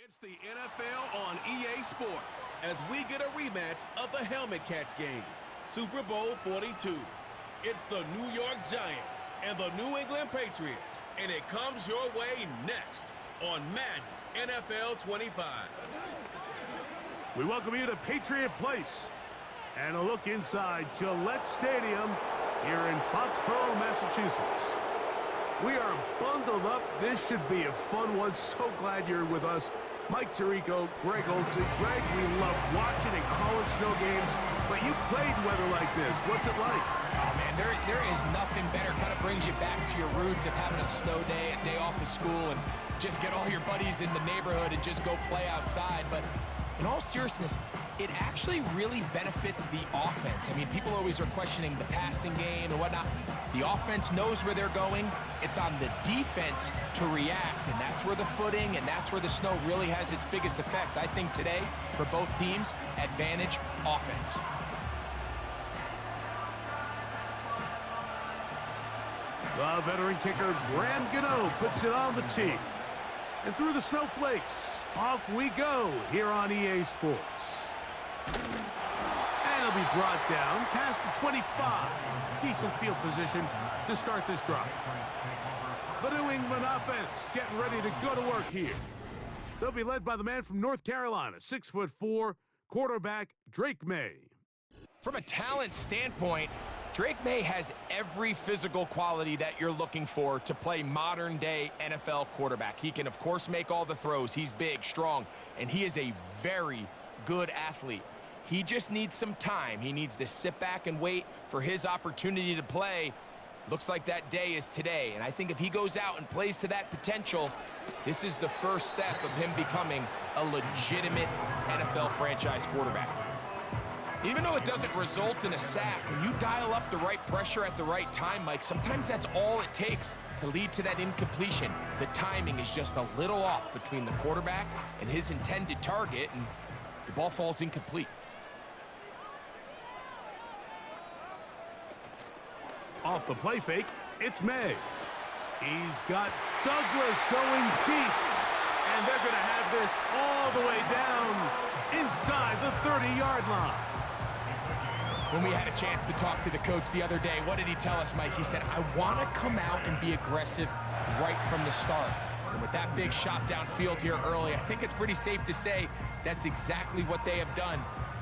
It's the NFL on EA Sports as we get a rematch of the helmet catch game, Super Bowl 42. It's the New York Giants and the New England Patriots, and it comes your way next on Madden NFL 25. We welcome you to Patriot Place and a look inside Gillette Stadium here in Foxborough, Massachusetts. We are bundled up. This should be a fun one. So glad you're with us. Mike Tirico, Greg Olsen. Greg, we love watching and calling snow games, but you played weather like this. What's it like? Oh, man, there is nothing better. Kind of brings you back to your roots of having a snow day, a day off of school, and just get all your buddies in the neighborhood and just go play outside. But in all seriousness, it actually really benefits the offense. I mean, people always are questioning the passing game and whatnot. The offense knows where they're going. It's on the defense to react, and that's where the footing and that's where the snow really has its biggest effect. I think today, for both teams, advantage offense. The veteran kicker, Graham Gano, puts it on the tee. And through the snowflakes, off we go here on EA Sports. And it'll be brought down past the 25. Decent field position to start this drive. The New England offense getting ready to go to work here. They'll be led by the man from North Carolina, 6'4", quarterback Drake May. From a talent standpoint, Drake May has every physical quality that you're looking for to play modern-day NFL quarterback. He can, of course, make all the throws. He's big, strong, and he is a very good athlete. He just needs some time. He needs to sit back and wait for his opportunity to play. Looks like that day is today, and I think if he goes out and plays to that potential, this is the first step of him becoming a legitimate NFL franchise quarterback. Even though it doesn't result in a sack, when you dial up the right pressure at the right time, Mike, sometimes that's all it takes to lead to that incompletion. The timing is just a little off between the quarterback and his intended target, and the ball falls incomplete. Off the play fake, it's May. He's got Douglas going deep, and they're going to have this all the way down inside the 30-yard line. When we had a chance to talk to the coach the other day, what did he tell us, Mike? He said, I want to come out and be aggressive right from the start. And with that big shot downfield here early, I think it's pretty safe to say that's exactly what they have done.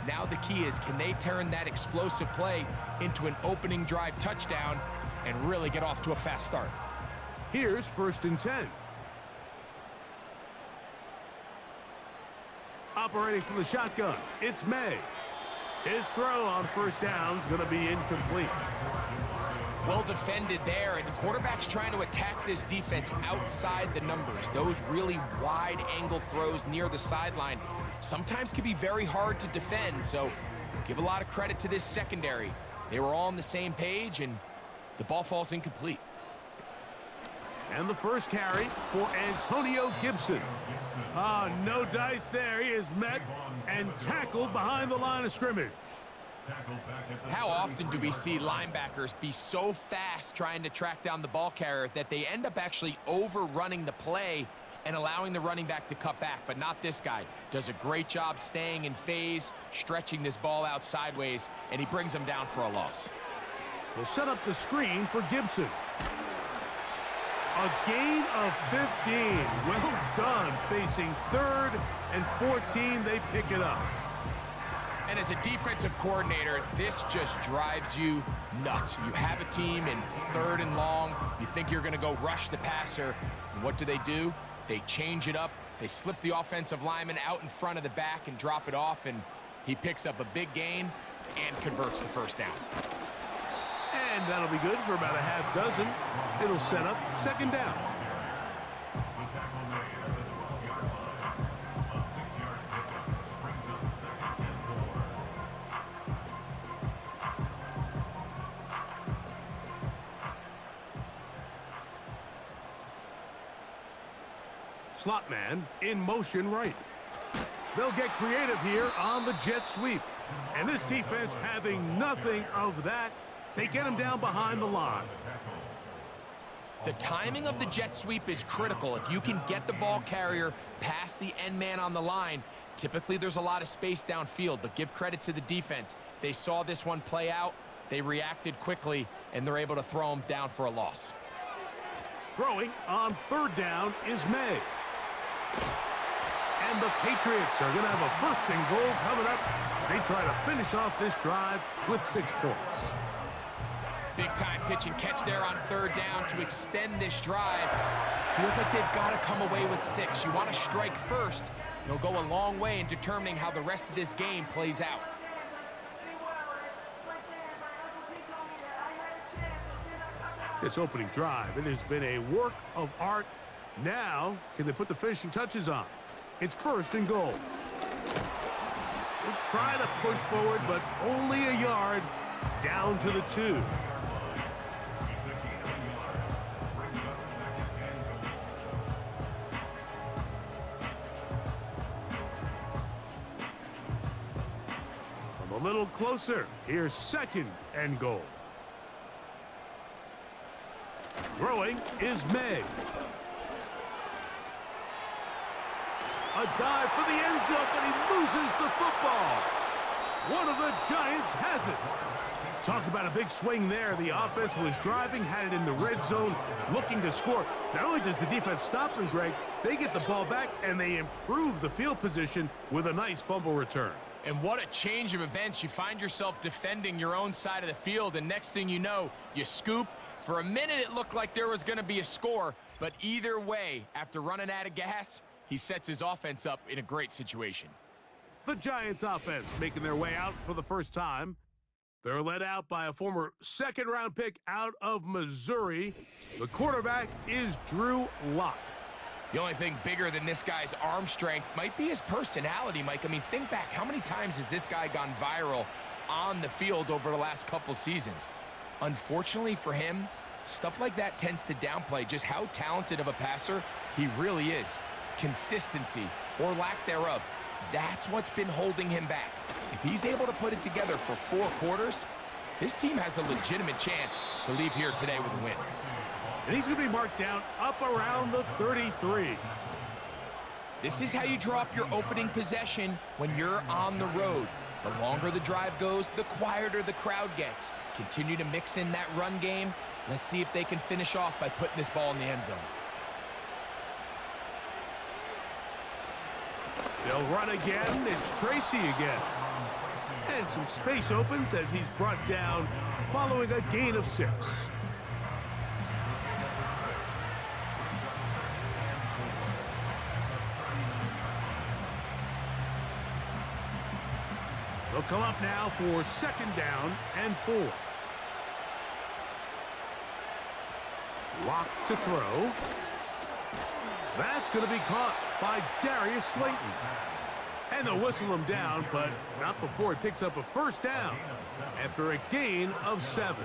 Now the key is, can they turn that explosive play into an opening drive touchdown and really get off to a fast start? Here's 1st and 10. Operating from the shotgun, it's May. His throw on 1st down is going to be incomplete. Well defended there, and the quarterback's trying to attack this defense outside the numbers. Those really wide angle throws near the sideline sometimes can be very hard to defend, so give a lot of credit to this secondary. They were all on the same page, and the ball falls incomplete. And the first carry for Antonio Gibson. No dice there. He is met and tackled behind the line of scrimmage. How often do we see linebackers be so fast trying to track down the ball carrier that they end up actually overrunning the play and allowing the running back to cut back? But not this guy. Does a great job staying in phase, stretching this ball out sideways, and he brings him down for a loss. We'll set up the screen for Gibson. A gain of 15. Well done. Facing 3rd and 14, they pick it up. And as a defensive coordinator, this just drives you nuts. You have a team in 3rd and long. You think you're going to go rush the passer. And what do? They change it up. They slip the offensive lineman out in front of the back and drop it off, and he picks up a big gain and converts the 1st down. And that'll be good for about a half dozen. It'll set up 2nd down. Slot man in motion right. They'll get creative here on the jet sweep. And this defense having nothing of that. They get him down behind the line. The timing of the jet sweep is critical. If you can get the ball carrier past the end man on the line, typically there's a lot of space downfield, but give credit to the defense. They saw this one play out, they reacted quickly, and they're able to throw him down for a loss. Throwing on third down is May. And the Patriots are going to have a first and goal coming up. They try to finish off this drive with 6 points. Big-time pitch and catch there on third down to extend this drive. Feels like they've got to come away with 6. You want to strike first. It'll go a long way in determining how the rest of this game plays out. This opening drive, it has been a work of art. Now, can they put the finishing touches on? It's first and goal. They try to push forward, but only a yard down to the 2. From a little closer, here's second and goal. Throwing is May. A dive for the end zone, but he loses the football. One of the Giants has it. Talk about a big swing there. The offense was driving, had it in the red zone, looking to score. Not only does the defense stop them, Greg, they get the ball back, and they improve the field position with a nice fumble return. And what a change of events. You find yourself defending your own side of the field, and next thing you know, you scoop. For a minute, it looked like there was going to be a score, but either way, after running out of gas, he sets his offense up in a great situation. The Giants offense making their way out for the first time. They're led out by a former second-round pick out of Missouri. The quarterback is Drew Lock. The only thing bigger than this guy's arm strength might be his personality, Mike. I mean, think back, how many times has this guy gone viral on the field over the last couple seasons? Unfortunately for him, stuff like that tends to downplay just how talented of a passer he really is. Consistency, or lack thereof, that's what's been holding him back. If he's able to put it together for 4 quarters, his team has a legitimate chance to leave here today with a win. And he's going to be marked down up around the 33. This is how you draw up your opening possession when you're on the road. The longer the drive goes, the quieter the crowd gets. Continue to mix in that run game. Let's see if they can finish off by putting this ball in the end zone. They'll run again. It's Tracy again. And some space opens as he's brought down following a gain of 6. They'll come up now for second down and 4. Lock to throw. That's going to be caught by Darius Slayton. And they'll whistle him down, but not before he picks up a first down after a gain of 7.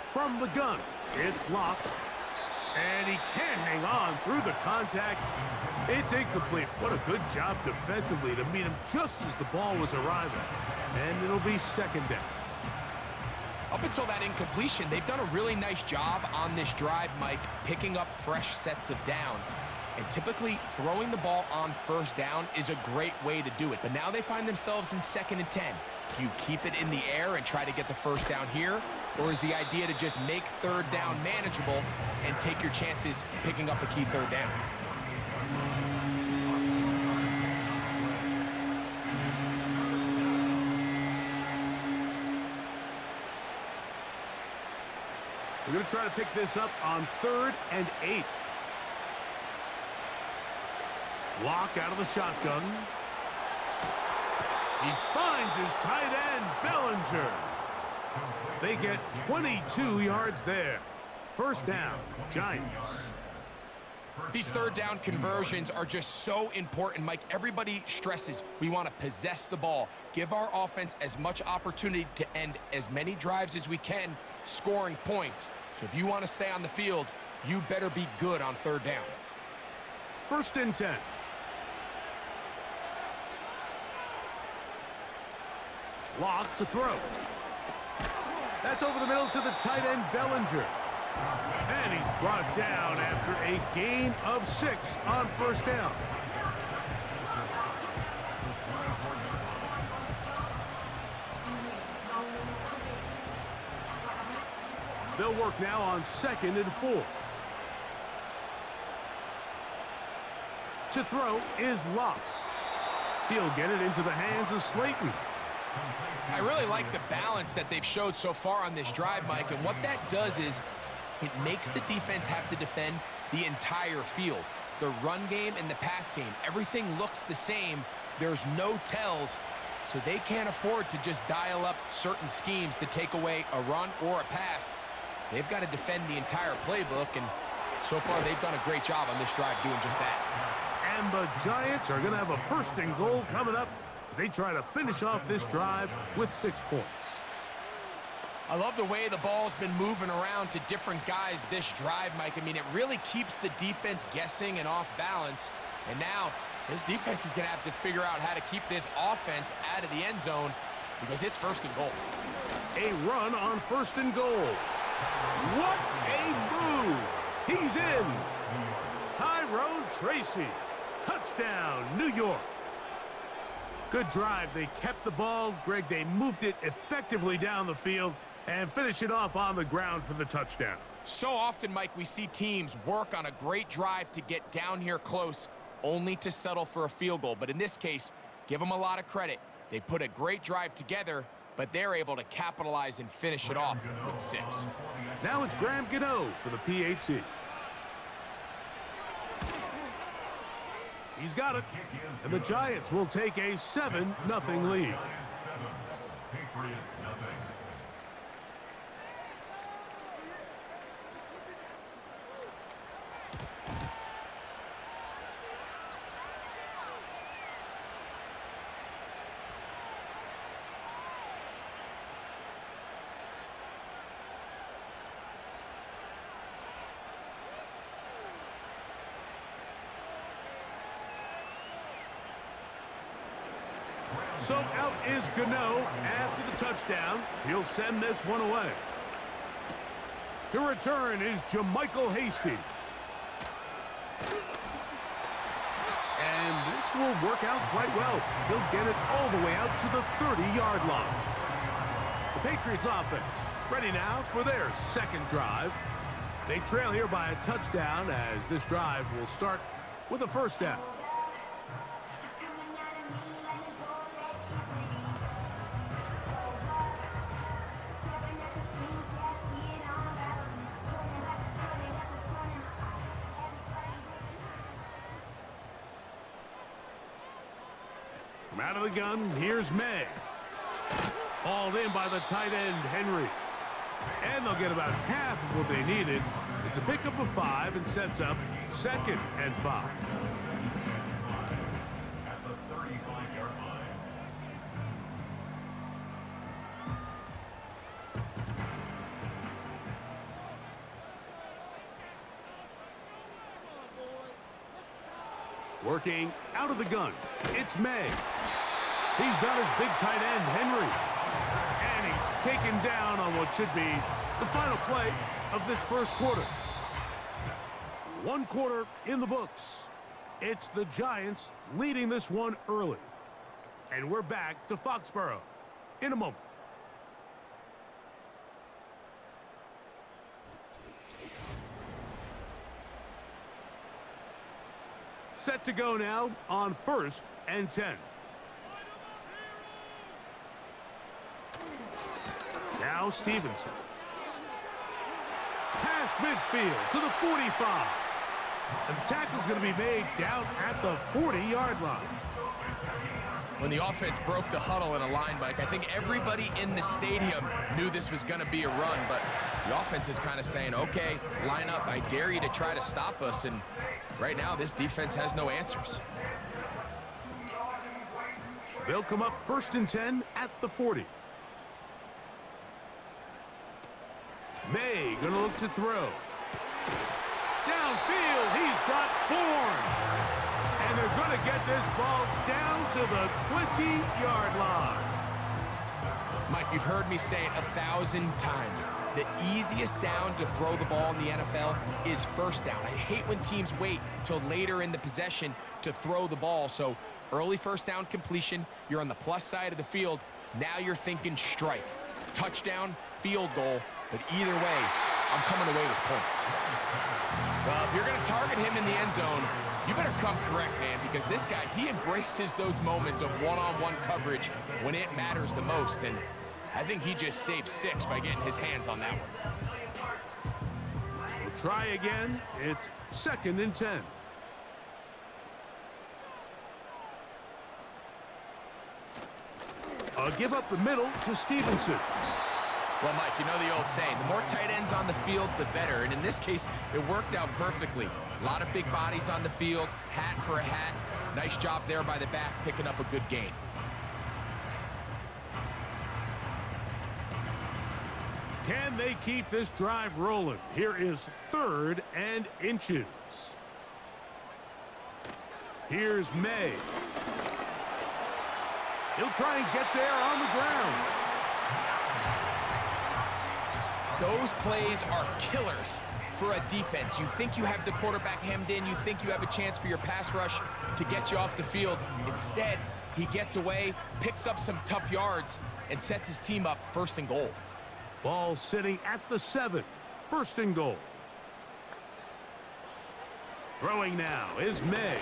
From the gun, it's Lock. And he can't hang on through the contact. It's incomplete. What a good job defensively to meet him just as the ball was arriving. And it'll be second down. Up until that incompletion, they've done a really nice job on this drive, Mike, picking up fresh sets of downs. And typically, throwing the ball on first down is a great way to do it. But now they find themselves in 2nd and 10. Do you keep it in the air and try to get the first down here? Or is the idea to just make third down manageable and take your chances picking up a key third down? We're going to try to pick this up on 3rd and 8. Lock out of the shotgun. He finds his tight end, Bellinger. They get 22 yards there. First down, Giants. These third down conversions are just so important, Mike. Everybody stresses we want to possess the ball, give our offense as much opportunity to end as many drives as we can, scoring points. So if you want to stay on the field, you better be good on third down. 1st and 10. Lock to throw. That's over the middle to the tight end, Bellinger. And he's brought down after a gain of 6 on 1st down. They'll work now on 2nd and 4. To throw is Locke. He'll get it into the hands of Slayton. I really like the balance that they've showed so far on this drive, Mike, and what that does is it makes the defense have to defend the entire field. The run game and the pass game, everything looks the same. There's no tells, so they can't afford to just dial up certain schemes to take away a run or a pass. They've got to defend the entire playbook, and so far they've done a great job on this drive doing just that. And the Giants are going to have a 1st and goal coming up as they try to finish off this drive with 6 points. I love the way the ball's been moving around to different guys this drive, Mike. I mean, it really keeps the defense guessing and off balance. And now this defense is going to have to figure out how to keep this offense out of the end zone because it's 1st and goal. A run on 1st and goal. What a move! He's in! Tyrone Tracy. Touchdown, New York. Good drive. They kept the ball. Greg, they moved it effectively down the field and finished it off on the ground for the touchdown. So often, Mike, we see teams work on a great drive to get down here close, only to settle for a field goal. But in this case, give them a lot of credit. They put a great drive together, but they're able to capitalize and finish it off with 6. Now it's Graham Gano for the PAT. He's got it. And the Giants will take a 7-0 lead. So out is Gano after the touchdown. He'll send this one away. To return is Jermichael Hasty. And this will work out quite well. He'll get it all the way out to the 30-yard line. The Patriots offense ready now for their 2nd drive. They trail here by a touchdown as this drive will start with a 1st down. From out of the gun, here's May. Hauled in by the tight end, Henry. And they'll get about half of what they needed. It's a pickup of 5 and sets up 2nd and 5. At the 35-yard line. Working out of the gun, it's May. He's got his big tight end, Henry. And he's taken down on what should be the final play of this 1st quarter. 1 quarter in the books. It's the Giants leading this one early. And we're back to Foxborough in a moment. Set to go now on 1st and 10. Now Stevenson. Past midfield to the 45. And the tackle's going to be made down at the 40-yard line. When the offense broke the huddle in a line, Mike, I think everybody in the stadium knew this was going to be a run, but the offense is kind of saying, okay, line up. I dare you to try to stop us, and right now this defense has no answers. They'll come up 1st and 10 at the 40. May gonna look to throw. downfield. He's got Bourne. And they're going to get this ball down to the 20-yard line. Mike, you've heard me say it 1,000 times. The easiest down to throw the ball in the NFL is first down. I hate when teams wait till later in the possession to throw the ball. So early first down completion, you're on the plus side of the field. Now you're thinking strike, touchdown, field goal. But either way, I'm coming away with points. Well, if you're going to target him in the end zone, you better come correct, man, because this guy, he embraces those moments of one-on-one coverage when it matters the most. And I think he just saved 6 by getting his hands on that one. We'll try again. It's 2nd and 10. Give up the middle to Stevenson. Well, Mike, you know the old saying, the more tight ends on the field, the better. And in this case, it worked out perfectly. A lot of big bodies on the field, hat for a hat. Nice job there by the back, picking up a good gain. Can they keep this drive rolling? Here is 3rd and inches. Here's May. He'll try and get there on the ground. Those plays are killers for a defense. You think you have the quarterback hemmed in. You think you have a chance for your pass rush to get you off the field. Instead, he gets away, picks up some tough yards, and sets his team up 1st and goal. Ball sitting at the 7. 1st and goal. Throwing now is May.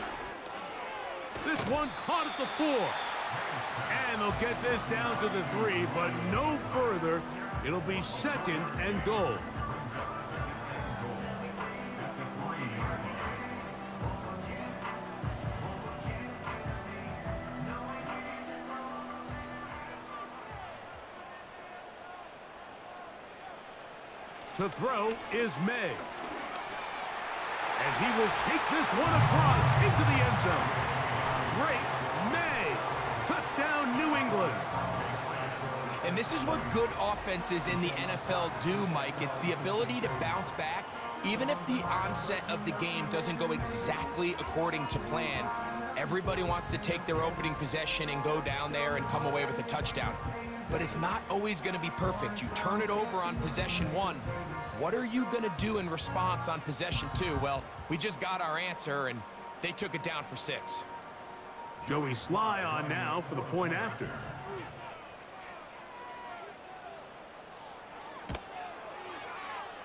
This one caught at the 4. And they'll get this down to the 3, but no further. It'll be 2nd and goal. To throw is May. And he will take this one across into the end zone. Drake May. Touchdown, New England. And this is what good offenses in the NFL do, Mike. It's the ability to bounce back, even if the onset of the game doesn't go exactly according to plan. Everybody wants to take their opening possession and go down there and come away with a touchdown. But it's not always going to be perfect. You turn it over on possession 1. What are you going to do in response on possession 2? Well, we just got our answer, and they took it down for 6. Joey Sly on now for the point after.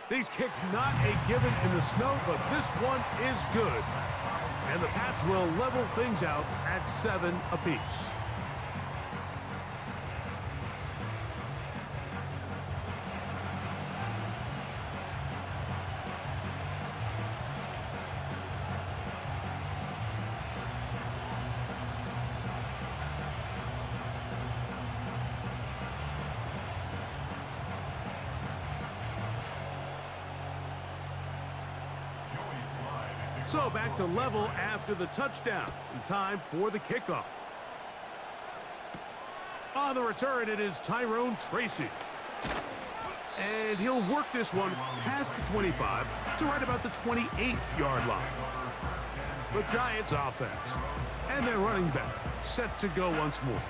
These kicks not a given in the snow, but this one is good. And the Pats will level things out at 7 apiece. So back to level after the touchdown. In time for the kickoff. On the return, it is Tyrone Tracy. And he'll work this one past the 25 to right about the 28-yard line. The Giants offense and their running back set to go once more.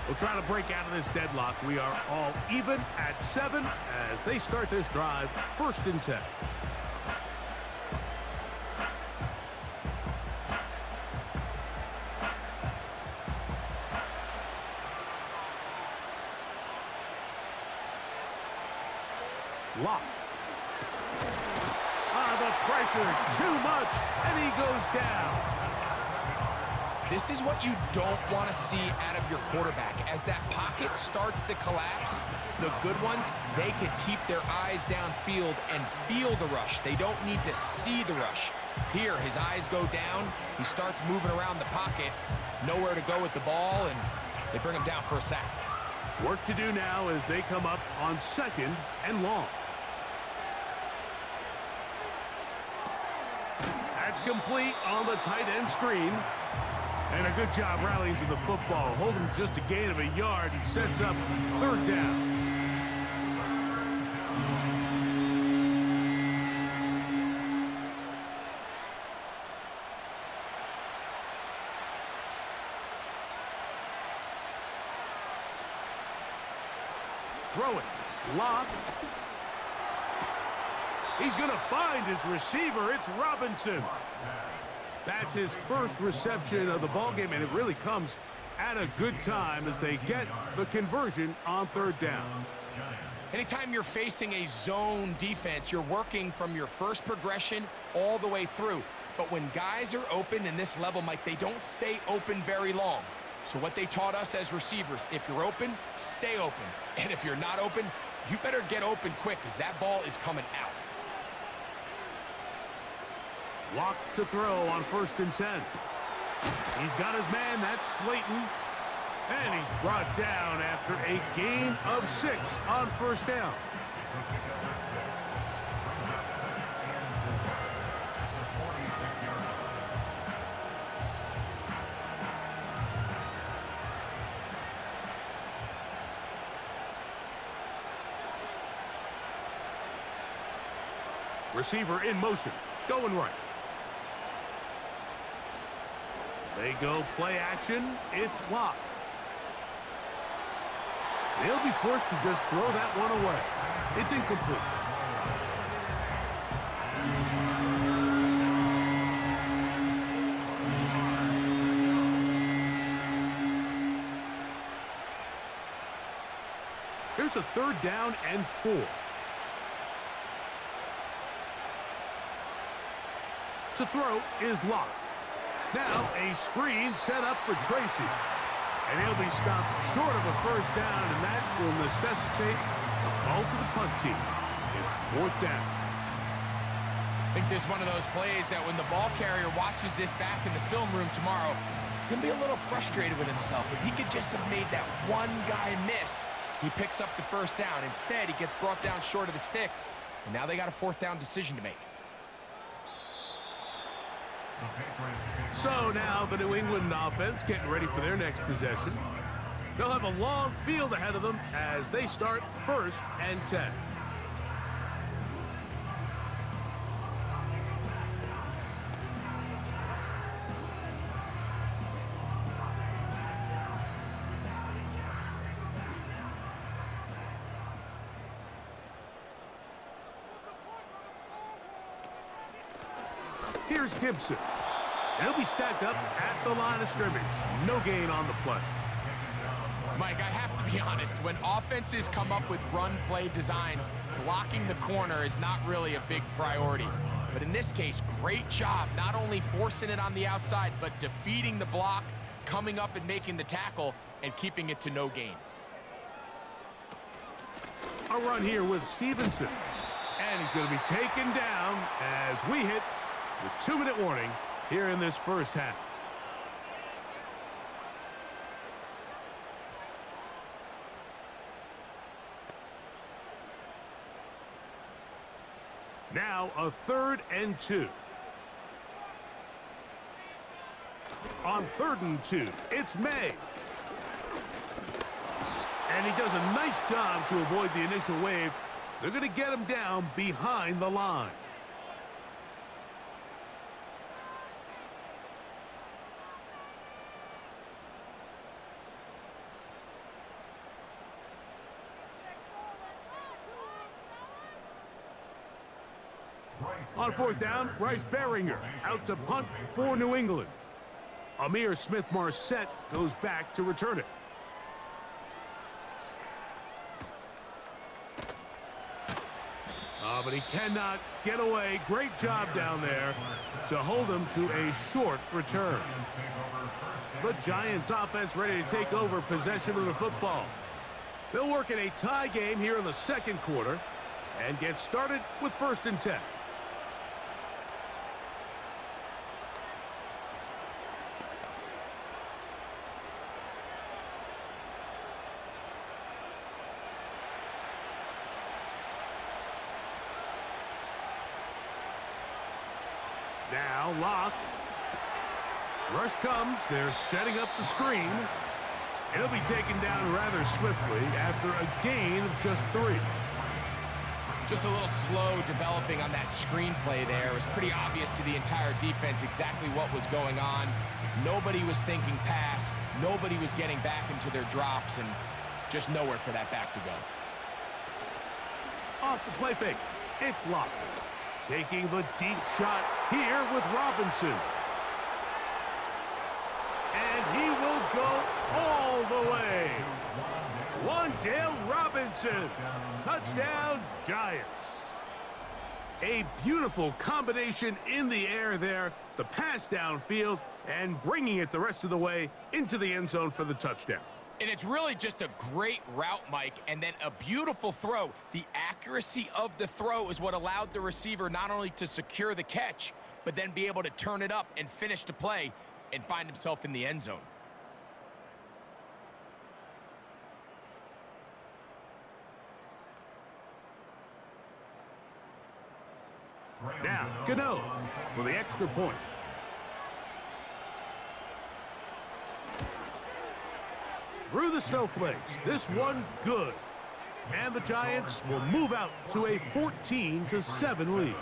We'll try to break out of this deadlock. We are all even at 7 as they start this drive, 1st and 10. Lock. The pressure, too much, and he goes down. This is what you don't want to see out of your quarterback. As that pocket starts to collapse, the good ones, they can keep their eyes downfield and feel the rush. They don't need to see the rush. Here, his eyes go down. He starts moving around the pocket. Nowhere to go with the ball, and they bring him down for a sack. Work to do now as they come up on 2nd and long. That's complete on the tight end screen. And a good job rallying to the football. Hold him just a gain of a yard. He sets up 3rd down. throw it. Lock. He's going to find his receiver. It's Robinson. That's his first reception of the ballgame, and it really comes at a good time as they get the conversion on third down. Anytime you're facing a zone defense, you're working from your first progression all the way through. But when guys are open in this level, Mike, they don't stay open very long. So what they taught us as receivers, if you're open, stay open. And if you're not open, you better get open quick because that ball is coming out. Lock to throw on 1st and 10. He's got his man, that's Slayton. And he's brought down after a gain of 6 on 1st down. Receiver in motion, going right. They go play action. It's Lock. They'll be forced to just throw that one away. It's incomplete. Here's a 3rd down and 4. To throw is Lock. Now a screen set up for Tracy. And he'll be stopped short of a 1st down, and that will necessitate a call to the punt team. It's 4th down. I think there's one of those plays that when the ball carrier watches this back in the film room tomorrow, he's going to be a little frustrated with himself. If he could just have made that one guy miss, he picks up the 1st down. Instead, he gets brought down short of the sticks, and now they got a 4th down decision to make. So now the New England offense getting ready for their next possession. They'll have a long field ahead of them as they start 1st and 10. Here's Gibson. And he'll be stacked up at the line of scrimmage. No gain on the play. Mike, I have to be honest. When offenses come up with run-play designs, blocking the corner is not really a big priority. But in this case, great job not only forcing it on the outside, but defeating the block, coming up and making the tackle, and keeping it to no gain. A run here with Stevenson. And he's going to be taken down as we hit the 2-minute warning here in this 1st half. Now a 3rd and 2. On 3rd and 2, it's May. And he does a nice job to avoid the initial wave. They're going to get him down behind the line. On 4th down, Bryce Behringer out to punt for New England. Amir Smith-Marset goes back to return it. But he cannot get away. Great job down there to hold him to a short return. The Giants offense ready to take over possession of the football. They'll work in a tie game here in the 2nd quarter and get started with 1st and 10. Now Lock. Rush comes. They're setting up the screen. He'll be taken down rather swiftly after a gain of just 3. Just a little slow developing on that screenplay there. It was pretty obvious to the entire defense exactly what was going on. Nobody was thinking pass. Nobody was getting back into their drops, and just nowhere for that back to go. Off the play fake. It's locked. Taking the deep shot here with Robinson. And he will go all the way. Wan'Dale Robinson. Touchdown, Giants. A beautiful combination in the air there. The pass downfield and bringing it the rest of the way into the end zone for the touchdown. And it's really just a great route, Mike, and then a beautiful throw. The accuracy of the throw is what allowed the receiver not only to secure the catch, but then be able to turn it up and finish the play and find himself in the end zone. Now, Gano for the extra point. Through the snowflakes, this one good. And the Giants will move out to a 14-7 lead.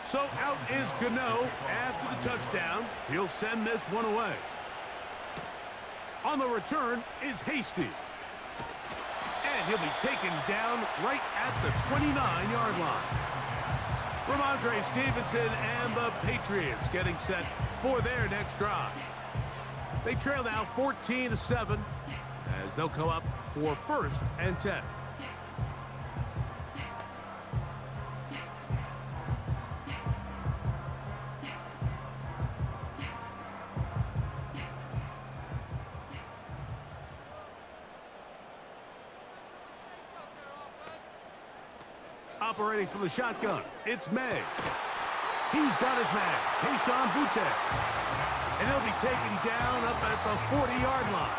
So out is Gano after the touchdown. He'll send this one away. On the return is Hasty. And he'll be taken down right at the 29-yard line. Ramondre Stevenson and the Patriots getting set for their next drive. They trail now 14-7 as they'll come up for 1st and 10. Operating from the shotgun, it's May. He's got his man, Keyshawn Boutte. And he'll be taken down up at the 40-yard line.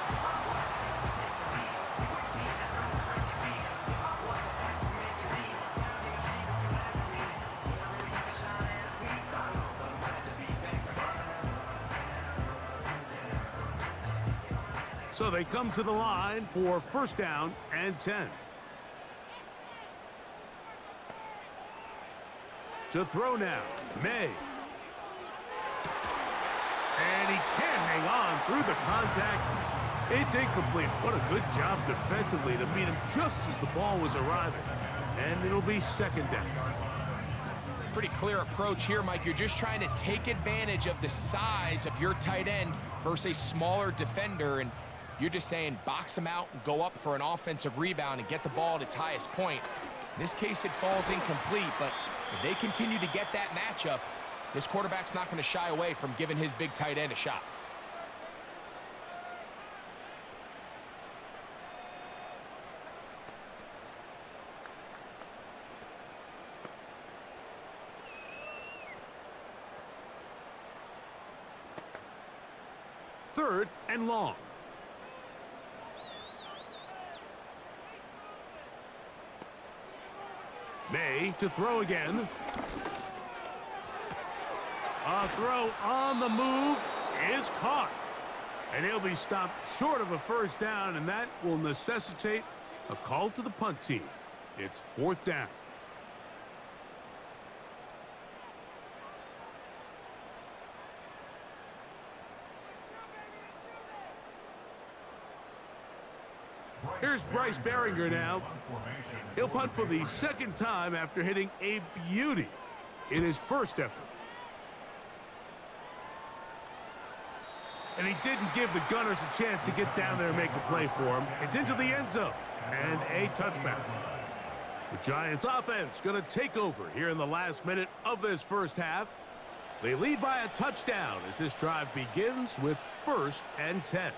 So they come to the line for 1st down and 10. To throw now, May. And he can't hang on through the contact. It's incomplete. What a good job defensively to meet him just as the ball was arriving. And it'll be 2nd down. Pretty clear approach here, Mike. You're just trying to take advantage of the size of your tight end versus a smaller defender, and you're just saying box him out and go up for an offensive rebound and get the ball at its highest point. In this case, it falls incomplete, but if they continue to get that matchup, this quarterback's not going to shy away from giving his big tight end a shot. Third and long. May to throw again. A throw on the move is caught. And he'll be stopped short of a 1st down, and that will necessitate a call to the punt team. It's 4th down. Here's Bryce Behringer now. He'll punt for the 2nd time after hitting a beauty in his 1st effort. And he didn't give the Gunners a chance to get down there and make a play for him. It's into the end zone and a touchback. The Giants offense going to take over here in the last minute of this 1st half. They lead by a touchdown as this drive begins with 1st and 10.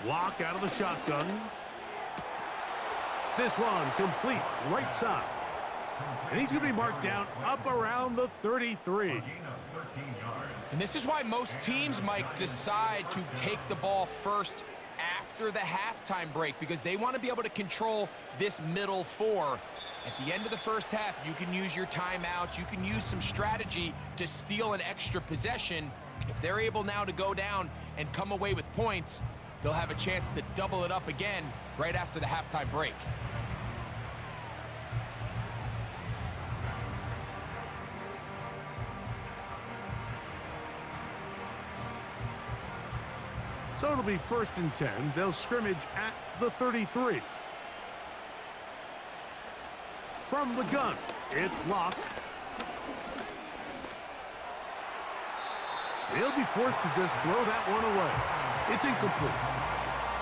Lock out of the shotgun. This one complete right side. And he's going to be marked down up around the 33. Gain of 13 yards. And this is why most teams, Mike, decide to take the ball first after the halftime break, because they want to be able to control this middle four. At the end of the first half, you can use your timeouts, you can use some strategy to steal an extra possession. If they're able now to go down and come away with points, they'll have a chance to double it up again right after the halftime break. So it'll be 1st and 10. They'll scrimmage at the 33. From the gun, it's Locke. He'll be forced to just throw that one away. It's incomplete.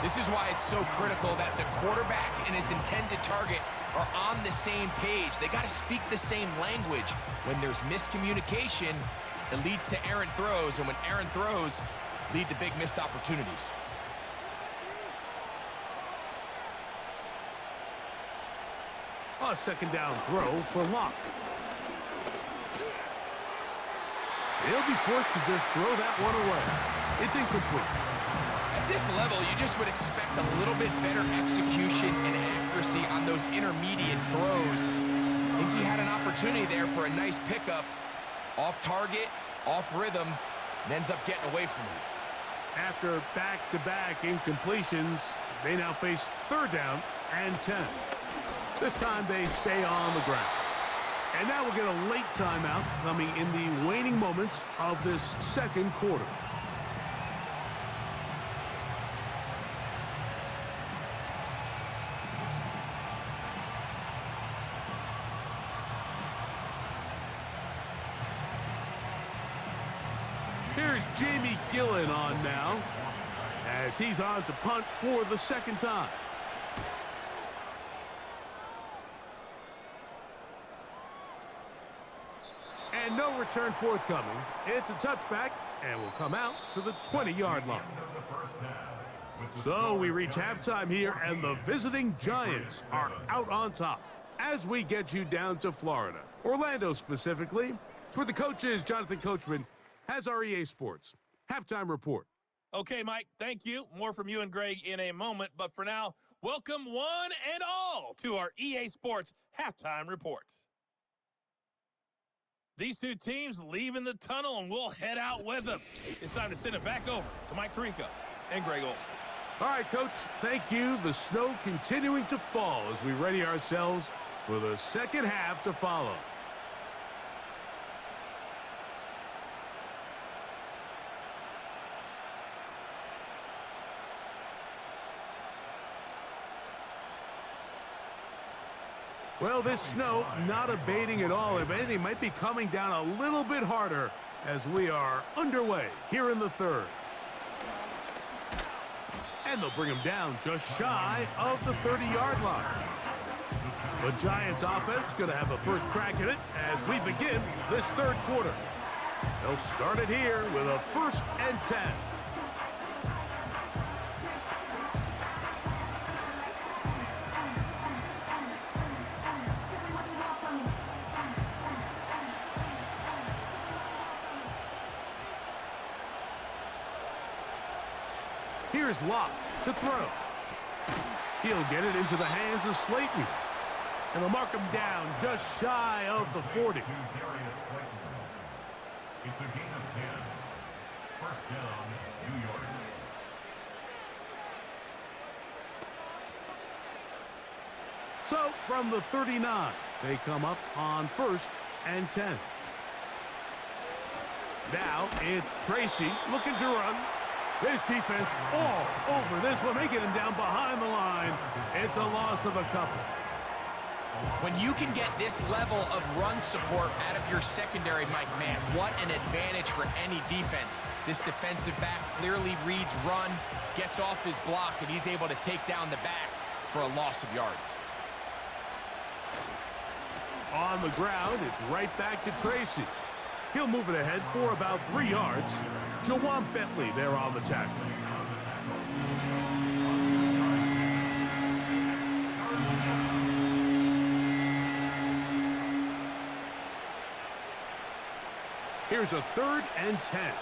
This is why it's so critical that the quarterback and his intended target are on the same page. They got to speak the same language. When there's miscommunication, it leads to errant throws, and when errant throws lead to big missed opportunities. A 2nd down throw for Locke. He'll be forced to just throw that one away. It's incomplete. At this level, you just would expect a little bit better execution and accuracy on those intermediate throws. I think he had an opportunity there for a nice pickup. Off target, off rhythm, and ends up getting away from him. After back-to-back incompletions, they now face 3rd down and 10. This time they stay on the ground. And now we'll get a late timeout coming in the waning moments of this 2nd quarter. Here's Jamie Gillen on now, as he's on to punt for the 2nd time. And no return forthcoming. It's a touchback, and will come out to the 20-yard line. So we reach halftime here, and the visiting Giants are out on top as we get you down to Florida. Orlando specifically. It's where the coach is. Jonathan Coachman has our EA Sports halftime report. Okay, Mike, thank you. More from you and Greg in a moment. But for now, welcome one and all to our EA Sports halftime reports. These two teams leaving the tunnel, and we'll head out with them. It's time to send it back over to Mike Tirico and Greg Olson. All right, Coach, thank you. The snow continuing to fall as we ready ourselves for the 2nd half to follow. Well, this snow not abating at all. If anything, might be coming down a little bit harder as we are underway here in the 3rd. And they'll bring him down just shy of the 30-yard line. The Giants offense going to have a first crack at it as we begin this 3rd quarter. They'll start it here with a 1st and 10. Here's Locke to throw. He'll get it into the hands of Slayton. And they'll mark him down just shy of the 40. It's a gain of 10. 1st down, New York. So from the 39, they come up on 1st and 10. Now it's Tracy looking to run. This defense all over this one. They get him down behind the line. It's a loss of a couple. When you can get this level of run support out of your secondary, Mike, man, what an advantage for any defense. This defensive back clearly reads run, gets off his block, and he's able to take down the back for a loss of yards. On the ground, it's right back to Tracy. He'll move it ahead for about 3 yards. Jawan Bentley there on the tackle. Here's a 3rd and 10.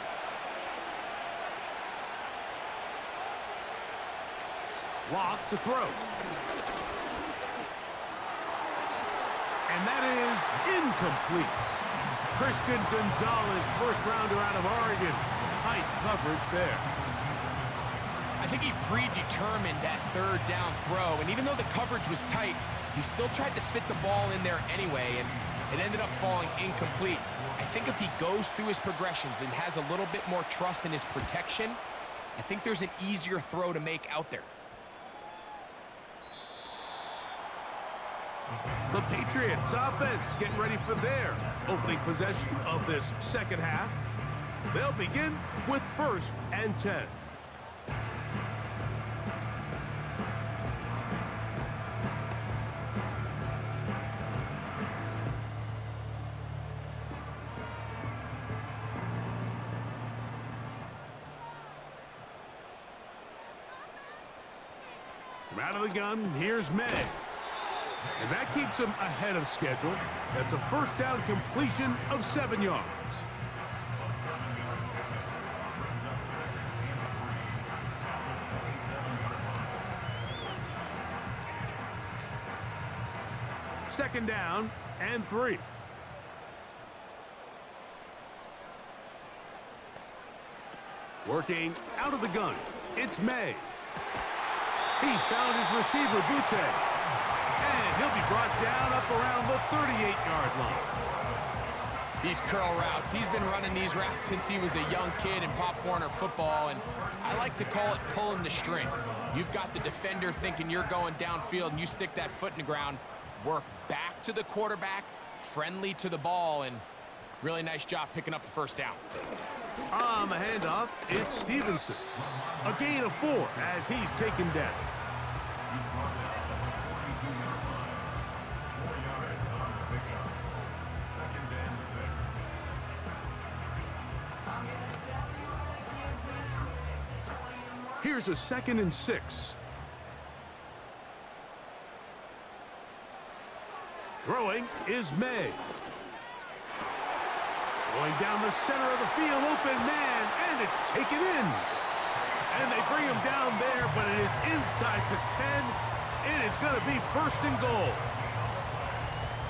Lock to throw. And that is incomplete. Christian Gonzalez, first rounder out of Oregon. Tight coverage there. I think he predetermined that 3rd down throw, and even though the coverage was tight, he still tried to fit the ball in there anyway, and it ended up falling incomplete. I think if he goes through his progressions and has a little bit more trust in his protection, I think there's an easier throw to make out there. The Patriots offense getting ready for their opening possession of this second half. They'll begin with 1st and 10. From out of the gun, here's May. And that keeps him ahead of schedule. That's a 1st down completion of 7 yards. Second down and 3. Working out of the gun, it's May. He's found his receiver, Butte. And he'll be brought down up around the 38-yard line. These curl routes, he's been running these routes since he was a young kid in Pop Warner football, and I like to call it pulling the string. You've got the defender thinking you're going downfield, and you stick that foot in the ground, work back to the quarterback, friendly to the ball, and really nice job picking up the 1st down. On the handoff, it's Stevenson. A gain of 4 as he's taken down. Here's a 2nd and 6. Throwing is May. Going down the center of the field, open man, and it's taken in. And they bring him down there, but it is inside the 10. It is going to be 1st and goal.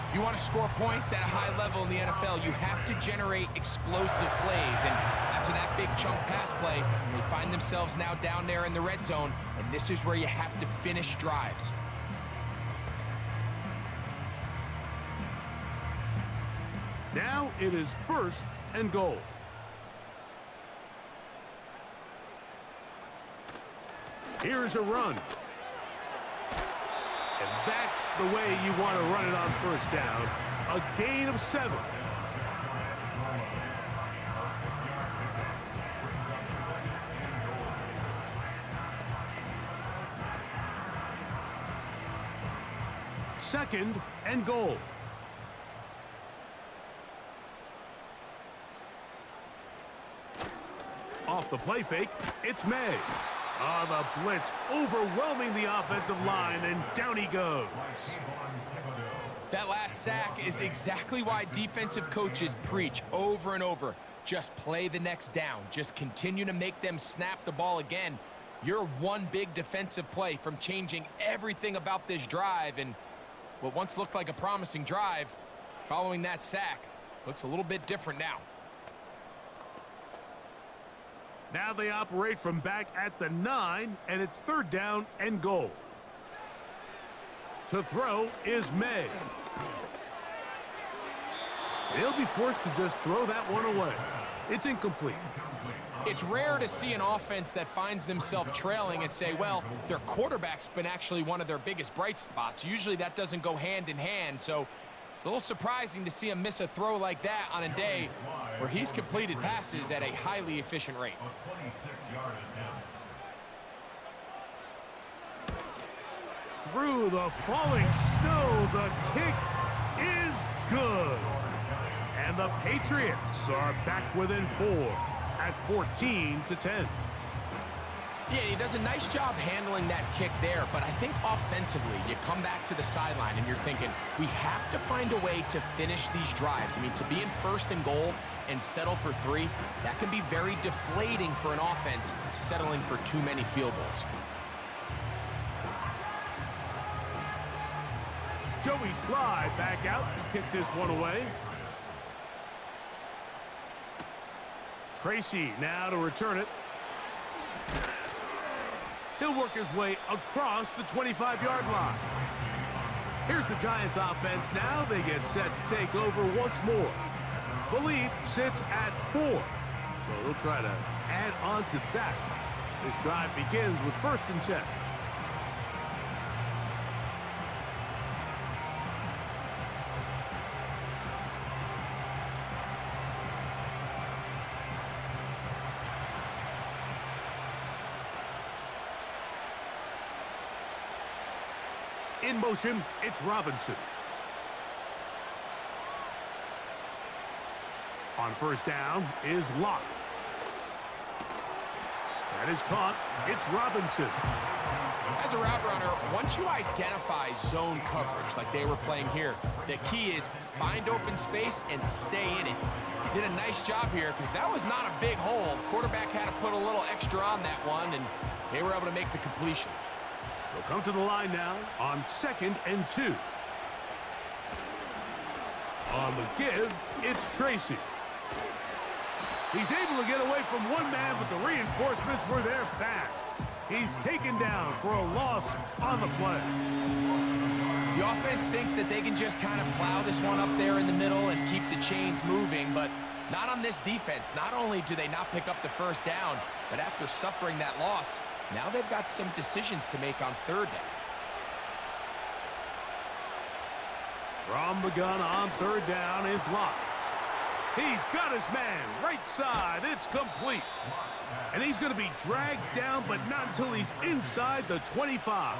If you want to score points at a high level in the NFL, you have to generate explosive plays. And after that big chunk pass play, they find themselves now down there in the red zone, and this is where you have to finish drives. Now it is 1st and goal. Here's a run. And that's the way you want to run it on 1st down. A gain of 7. Second and goal. Off the play fake, it's May. The blitz overwhelming the offensive line, and down he goes. That last sack is exactly why defensive coaches preach over and over. Just play the next down. Just continue to make them snap the ball again. You're one big defensive play from changing everything about this drive, and what once looked like a promising drive, following that sack, looks a little bit different now. Now they operate from back at the 9, and it's 3rd down and goal. To throw is May. They'll be forced to just throw that one away. It's incomplete. It's rare to see an offense that finds themselves trailing and say, well, their quarterback's been actually one of their biggest bright spots. Usually that doesn't go hand in hand, so it's a little surprising to see him miss a throw like that on a day where he's completed passes at a highly efficient rate. Through the falling snow, the kick is good. And the Patriots are back within 4 at 14-10. Yeah, he does a nice job handling that kick there, but I think offensively, you come back to the sideline and you're thinking, we have to find a way to finish these drives. I mean, to be in first and goal and settle for 3, that can be very deflating for an offense settling for too many field goals. Joey Slye back out to kick this one away. Tracy now to return it. He'll work his way across the 25-yard line. Here's the Giants offense now. They get set to take over once more. The lead sits at 4. So they'll try to add on to that. This drive begins with 1st and 10. In motion, it's Robinson. On 1st down is Locke. That is caught. It's Robinson. As a route runner, once you identify zone coverage like they were playing here, the key is find open space and stay in it. He did a nice job here because that was not a big hole. The quarterback had to put a little extra on that one, and they were able to make the completion. They'll come to the line now on 2nd and 2. On the give, it's Tracy. He's able to get away from one man, but the reinforcements were there fast. He's taken down for a loss on the play. The offense thinks that they can just kind of plow this one up there in the middle and keep the chains moving, but not on this defense. Not only do they not pick up the 1st down, but after suffering that loss, now they've got some decisions to make on 3rd down. From the gun on 3rd down is Locke. He's got his man right side. It's complete. And he's going to be dragged down, but not until he's inside the 25.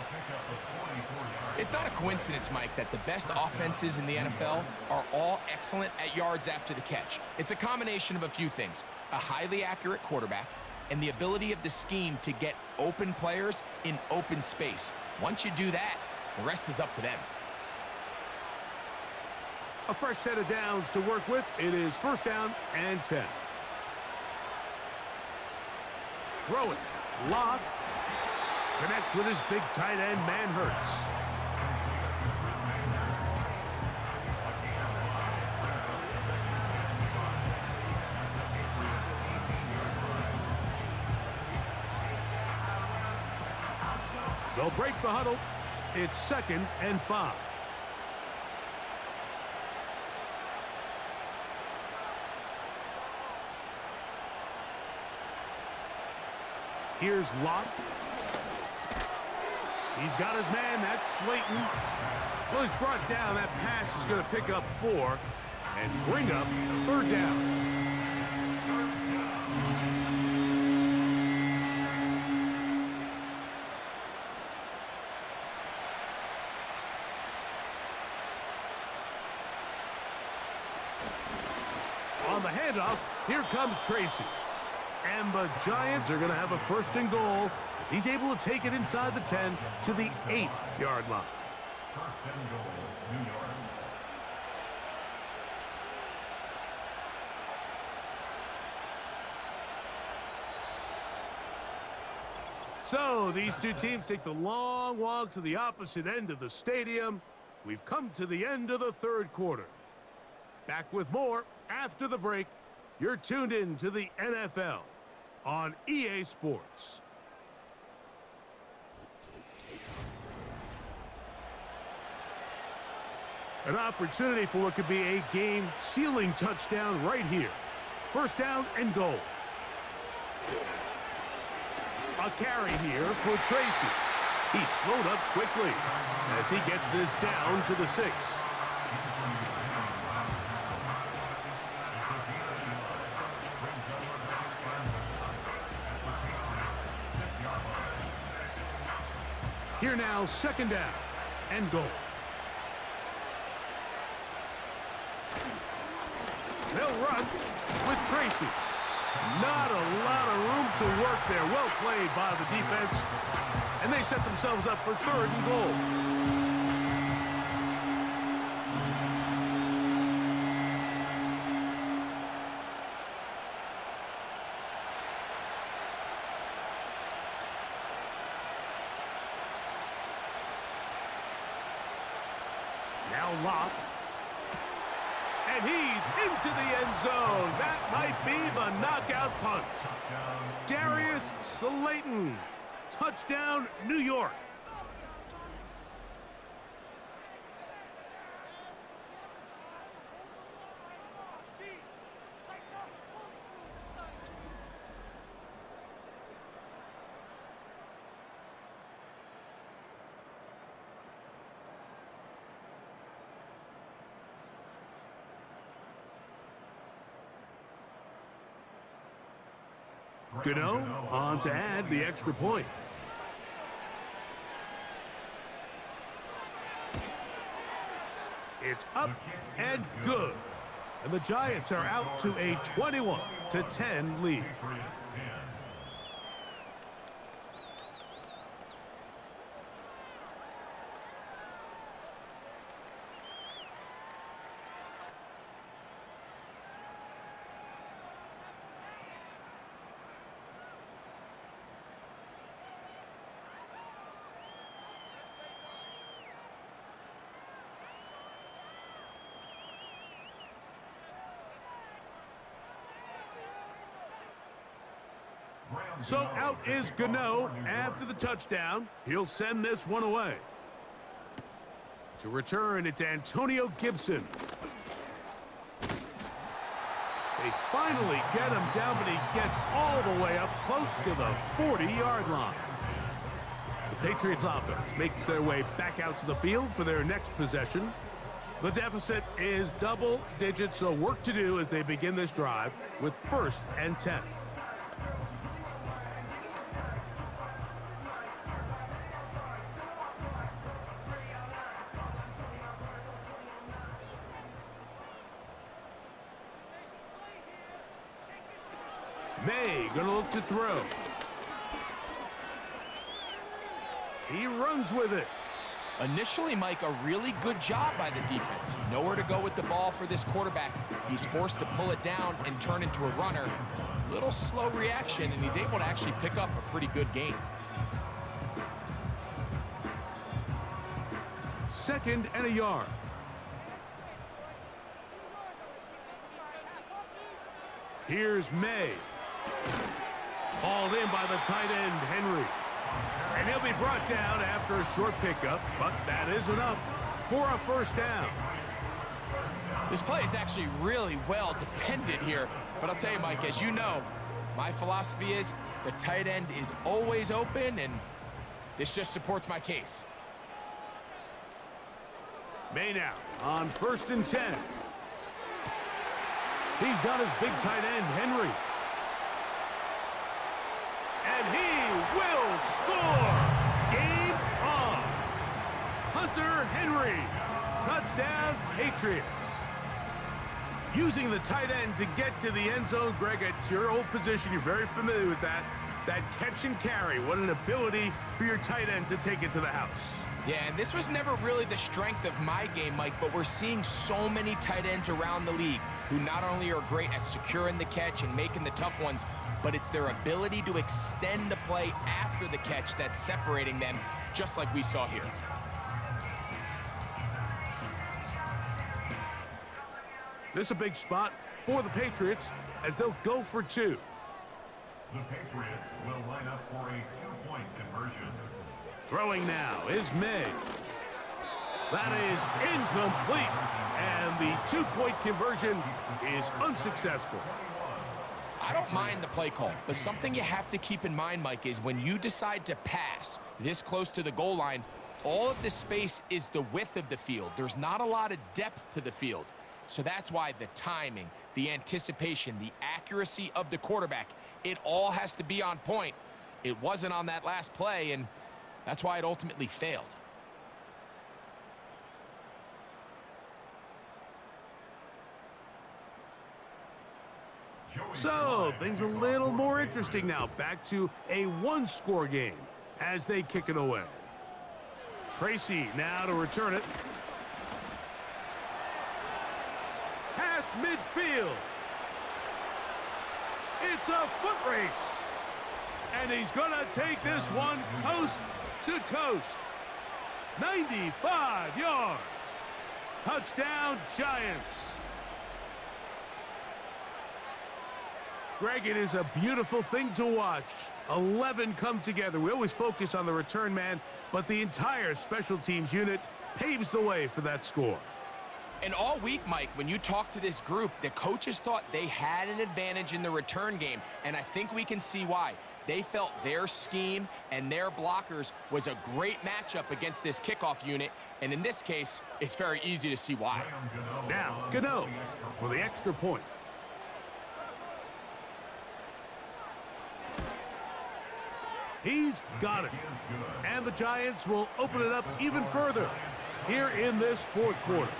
It's not a coincidence, Mike, that the best offenses in the NFL are all excellent at yards after the catch. It's a combination of a few things: a highly accurate quarterback and the ability of the scheme to get open players in open space. Once you do that, the rest is up to them. A fresh set of downs to work with. It is 1st down and 10. Throw it. Locke connects with his big tight end, man Hurts. They'll break the huddle. It's 2nd and 5. Here's Locke. He's got his man. That's Slayton. Well, he's brought down. That pass is going to pick up 4 and bring up 3rd down. On the handoff, here comes Tracy. And the Giants are going to have a 1st and goal as he's able to take it inside the 10 to the 8-yard line. 1st and goal, New York. So these two teams take the long walk to the opposite end of the stadium. We've come to the end of the 3rd quarter. Back with more after the break. You're tuned in to the NFL on EA Sports. An opportunity for what could be a game-sealing touchdown right here. 1st down and goal. A carry here for Tracy. He's slowed up quickly as he gets this down to the 6. Here now, 2nd down and goal. They'll run with Tracy. Not a lot of room to work there. Well played by the defense. And they set themselves up for 3rd and goal. Now Locke. And he's into the end zone. That might be the knockout punch. Darius Slayton. Touchdown, New York. Gano on to add the extra point. It's up and good. And the Giants are out to a 21-10 lead. So out is Gano after the touchdown. He'll send this one away. To return, it's Antonio Gibson. They finally get him down, but he gets all the way up close to the 40-yard line. The Patriots offense makes their way back out to the field for their next possession. The deficit is double digits, so work to do as they begin this drive with 1st and 10. May gonna look to throw. He runs with it. Initially, Mike, a really good job by the defense. Nowhere to go with the ball for this quarterback. He's forced to pull it down and turn into a runner. Little slow reaction, and he's able to actually pick up a pretty good gain. 2nd and a yard. Here's May. Hauled in by the tight end, Henry. And he'll be brought down after a short pickup, but that is enough for a 1st down. This play is actually really well defended here. But I'll tell you, Mike, as you know, my philosophy is the tight end is always open, and this just supports my case. May now on 1st and 10. He's got his big tight end, Henry. And he will score! Game on! Hunter Henry. Touchdown, Patriots. Using the tight end to get to the end zone, Greg, it's your old position. You're very familiar with that. That catch and carry. What an ability for your tight end to take it to the house. Yeah, and this was never really the strength of my game, Mike, but we're seeing so many tight ends around the league who not only are great at securing the catch and making the tough ones, but it's their ability to extend the play after the catch that's separating them, just like we saw here. This is a big spot for the Patriots as they'll go for 2. The Patriots will line up for a 2-point conversion. Throwing now is May. That is incomplete. And the 2-point conversion is unsuccessful. I don't mind the play call, but something you have to keep in mind, Mike, is when you decide to pass this close to the goal line, all of the space is the width of the field. There's not a lot of depth to the field. So that's why the timing, the anticipation, the accuracy of the quarterback, it all has to be on point. It wasn't on that last play, and that's why it ultimately failed. So, things a little more interesting now. Back to a one-score game as they kick it away. Tracy now to return it. Past midfield. It's a foot race. And he's going to take this one coast to coast. 95 yards. Touchdown, Giants. Greg, it is a beautiful thing to watch. 11 come together. We always focus on the return man, but the entire special teams unit paves the way for that score. And all week, Mike, when you talk to this group, the coaches thought they had an advantage in the return game, and I think we can see why. They felt their scheme and their blockers was a great matchup against this kickoff unit, and in this case, it's very easy to see why. Now, Gano for the extra point. He's got it. And the Giants will open it up even further here in this fourth quarter.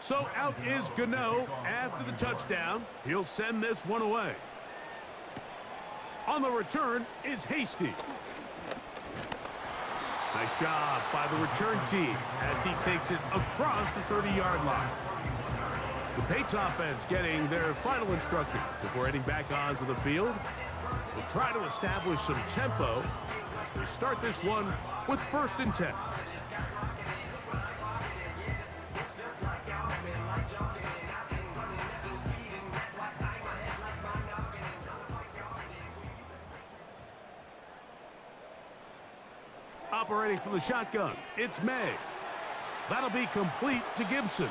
So out is Gano after the touchdown. He'll send this one away. On the return is Hasty. Nice job by the return team as he takes it across the 30-yard line. The Patriots offense getting their final instructions before heading back onto the field. We'll try to establish some tempo as they start this one with 1st and 10. Operating from the shotgun, it's May. That'll be complete to Gibson.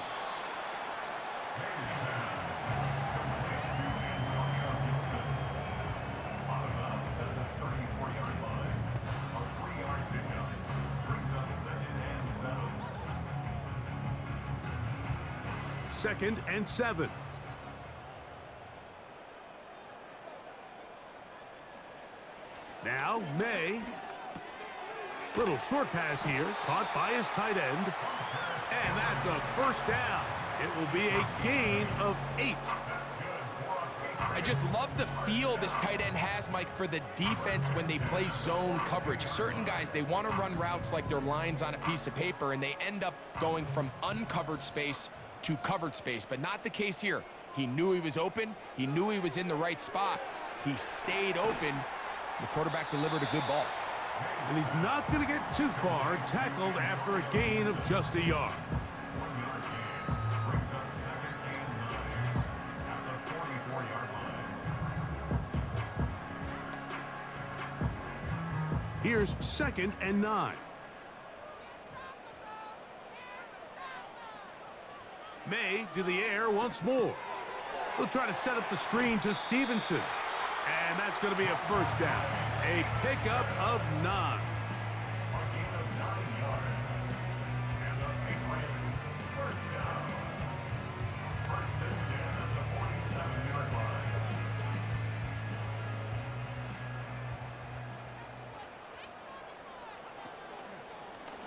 Second and 7. Now, May. Little short pass here, caught by his tight end. And that's a 1st down. It will be a gain of 8. I just love the feel this tight end has, Mike, for the defense when they play zone coverage. Certain guys, they want to run routes like they're lines on a piece of paper, and they end up going from uncovered space to covered space, but not the case here. He knew he was open. He knew he was in the right spot. He stayed open. The quarterback delivered a good ball. And he's not going to get too far, tackled after a gain of just a yard. Here's 2nd and 9. May to the air once more. They'll try to set up the screen to Stevenson. And that's going to be a 1st down. A pickup of 9.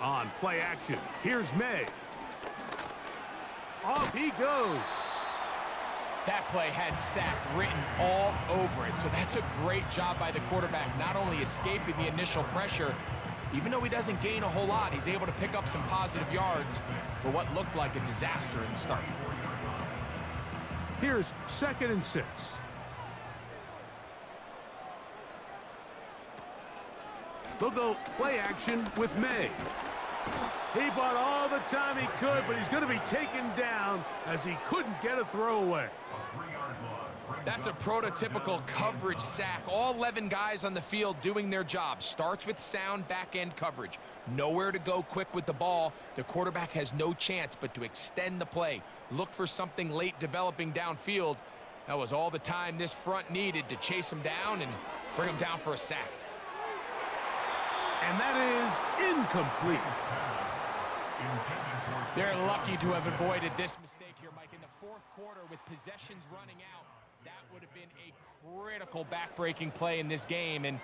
On play action, here's May. Off he goes. That play had sack written all over it, so that's a great job by the quarterback, not only escaping the initial pressure, even though he doesn't gain a whole lot, he's able to pick up some positive yards for what looked like a disaster in the start. Here's 2nd and 6. They'll go play action with May. He bought all the time he could, but he's going to be taken down as he couldn't get a throwaway. That's a prototypical coverage sack. All 11 guys on the field doing their job. Starts with sound back-end coverage. Nowhere to go quick with the ball. The quarterback has no chance but to extend the play. Look for something late developing downfield. That was all the time this front needed to chase him down and bring him down for a sack. And that is incomplete. They're lucky to have avoided this mistake here, Mike. In the fourth quarter, with possessions running out, that would have been a critical back-breaking play in this game. And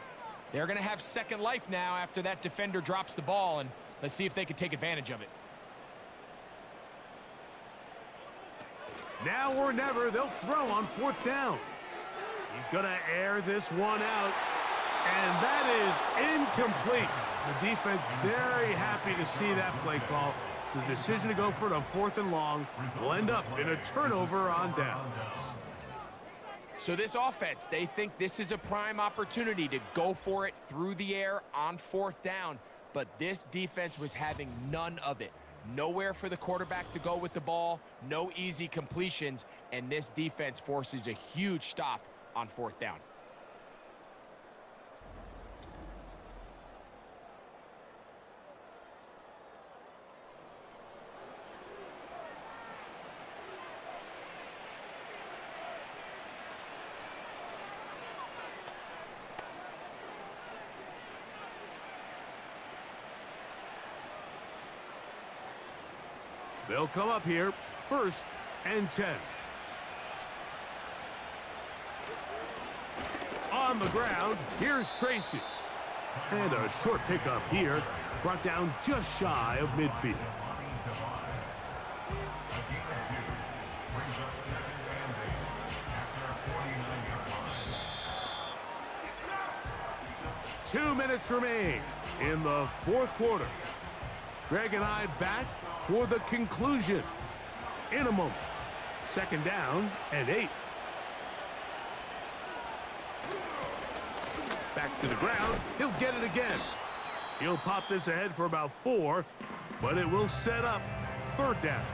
they're going to have second life now after that defender drops the ball. And let's see if they can take advantage of it. Now or never, they'll throw on fourth down. He's going to air this one out. And that is incomplete. The defense very happy to see that play call. The decision to go for it on fourth and long will end up in a turnover on downs. So this offense, they think this is a prime opportunity to go for it through the air on fourth down. But this defense was having none of it. Nowhere for the quarterback to go with the ball, no easy completions, and this defense forces a huge stop on fourth down. They'll come up here, 1st and 10. On the ground, here's Tracy. And a short pickup here, brought down just shy of midfield. Two minutes remain in the fourth quarter. Greg and I back for the conclusion in a moment. 2nd down and 8. Back to the ground. He'll get it again. He'll pop this ahead for about 4, but it will set up 3rd down.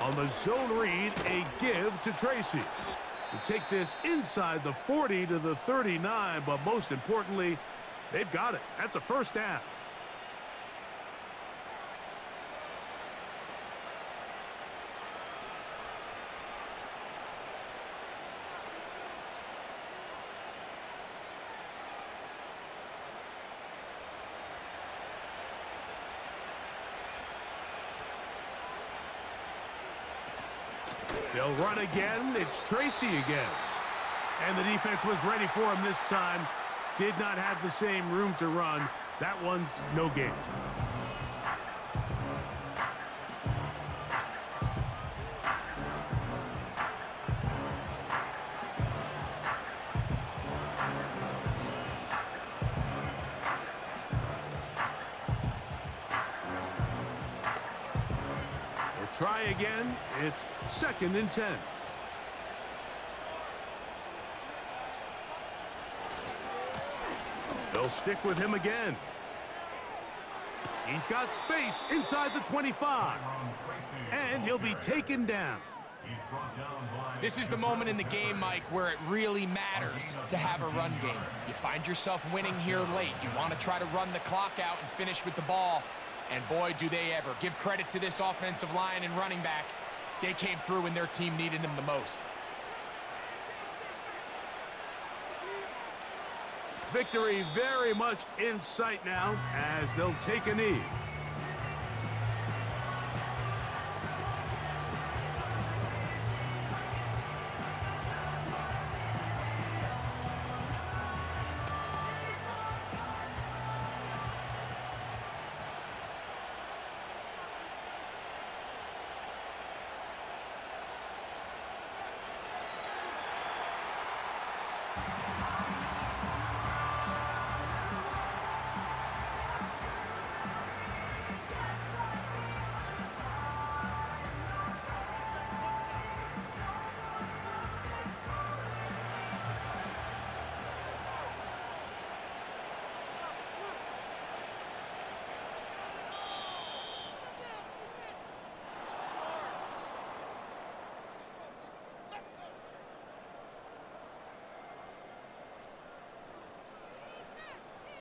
On the zone read, a give to Tracy. To take this inside the 40 to the 39, but most importantly, they've got it. That's a 1st down. They'll run again. It's Tracy again. And the defense was ready for him this time. Did not have the same room to run. That one's no gain. Try again. It's 2nd and 10. They'll stick with him again. He's got space inside the 25. And he'll be taken down. This is the moment in the game, Mike, where it really matters to have a run game. You find yourself winning here late. You want to try to run the clock out and finish with the ball. And boy, do they ever. Give credit to this offensive line and running back. They came through when their team needed them the most. Victory very much in sight now as they'll take a knee.